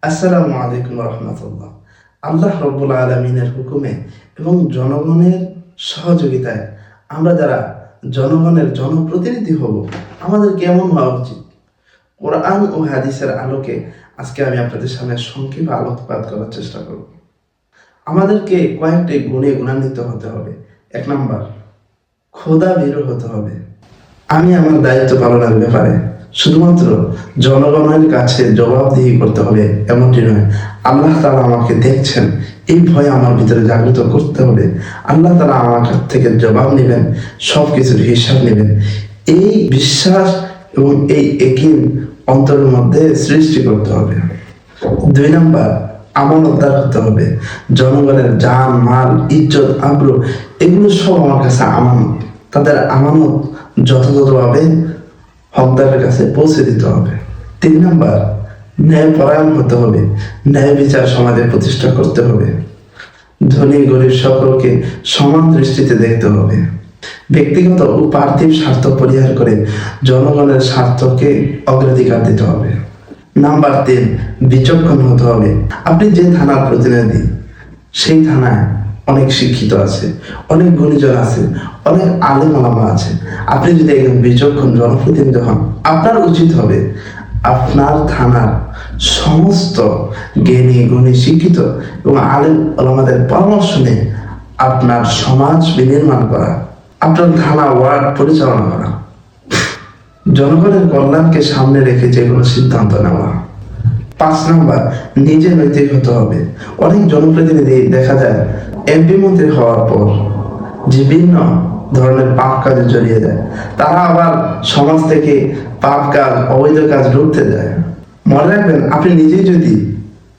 আসসালামু আলাইকুম রহমতুল্লাহ। আল্লাহ রব্বুল আলমিনের হুকুমে এবং জনগণের সহযোগিতায় আমরা যারা জনগণের জনপ্রতিনিধি হব, আমাদের কেমন হওয়া উচিত, কোরআন ও হাদিসের আলোকে আজকে আমি আপনাদের সামনে সংক্ষেপে আলোকপাত করার চেষ্টা করব। আমাদেরকে কয়েকটি গুণে গুণান্বিত হতে হবে। 1 নাম্বার, খোদা ভীরু হতে হবে। আমি আমার দায়িত্ব পালনের ব্যাপারে শুধুমাত্র জনগণের কাছে জবাবদিহি করতে হবে এমনটি নয়, আল্লাহ তাআলা আমাকে দেখছেন এই ভয় আমার ভিতরে জাগ্রত করতে হবে। আল্লাহ তাআলা আমার কাছ থেকে জবাব নেবেন, সব কিছুর হিসাব নেবেন, এই বিশ্বাস এবং এই ইয়াকিন অন্তরের মধ্যে সৃষ্টি করতে হবে। 2 নাম্বার, আমানতদার হতে হবে। জনগণের জান, মাল, ইজ্জত, আব্রু এগুলো সব আমার কাছে আমানত। তাদের আমানত যথাযথভাবে হকদারের কাছে পৌঁছে দিতে হবে। 3 নাম্বার, ন্যায়পরায়ণ হতে হবে। ন্যায় বিচার সমাজে প্রতিষ্ঠা করতে হবে। ধনী গরিব সকলকে সমান দৃষ্টিতে দেখতে হবে। ব্যক্তিগত ও পার্থিব স্বার্থ পরিহার করে জনগণের স্বার্থকে অগ্রাধিকার দিতে হবে। নাম্বার 3, বিচক্ষণ হতে হবে। আপনি যে থানার প্রতিনিধি, সেই থানায় অনেক শিক্ষিত আছে, অনেক গুণীজন আছে, অনেক আলেম ওলামা আছে। আপনি যদি একজন বিচক্ষণ জনপ্রতিনিধি হন, আপনার উচিত হবে আপনার থানার সমস্ত জ্ঞানী গুণী শিক্ষিত এবং আলেম ওলামাদের পরামর্শ নিয়ে আপনার সমাজ বিনির্মাণ করা, আপনার থানা ওয়ার্ড পরিচালনা করা, জনগণের কল্যাণকে সামনে রেখে যে কোনো সিদ্ধান্ত নেওয়া। 5 নাম্বার, নিজে নৈতিক হতে হবে। অনেক জনপ্রতিনিধি দেখা যায় এমপি মন্ত্রী হওয়ার পর বিভিন্ন ধরনের পাপ কাজে জড়িয়ে যায়, তারা আবার সমাজ থেকে পাপ কাজ, অবৈধ কাজ ঢুকতে যায়। মনে রাখবেন, আপনি নিজেই যদি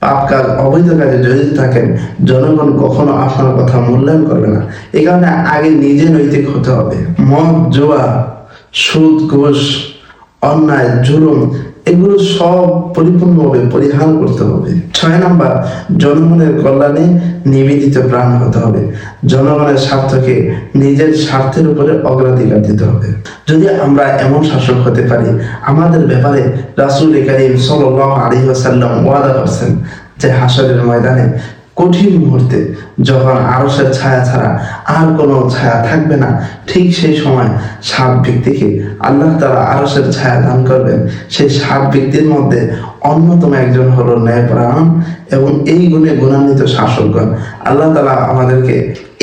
পাপ কাজ, অবৈধ কাজে জড়িত থাকেন, জনগণ কখনো আপনার কথা মূল্যায়ন করবে না। এই কারণে আগে নিজে নৈতিক হতে হবে। মদ, জুয়া, সুদ, ঘুষ, অন্যায়, জুলুম এগুলো সব পরিপূর্ণভাবে পরিহার করতে হবে। 6 নাম্বার, জনগণের কল্যাণে নিবেদিত প্রাণ হতে হবে। জনগণের স্বার্থকে নিজের স্বার্থের উপরে অগ্রাধিকার দিতে হবে। যদি আমরা এমন শাসক হতে পারি, আমাদের ব্যাপারে রাসূল কারীম সাল্লাল্লাহু আলাইহি ওয়াসাল্লাম ওয়াদা করেছেন যে হাশরের ময়দানে কঠিন মুহূর্তে যখন আরশের ছায়া ছাড়া আর কোনো ছায়া থাকবে না, ঠিক সেই সময় 7 ব্যক্তিকে আল্লাহ তাআলা আরশের ছায়া দান করবেন। সেই 7 ব্যক্তির মধ্যে অন্যতম একজন হলো ন্যায়পরায়ণ এবং এই গুণে গুণান্বিত শাসকগণ। আল্লাহ তাআলা আমাদেরকে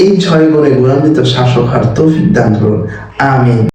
এই 6 গুণে গুণান্বিত শাসক হওয়ার তৌফিক দান করুন। আমিন।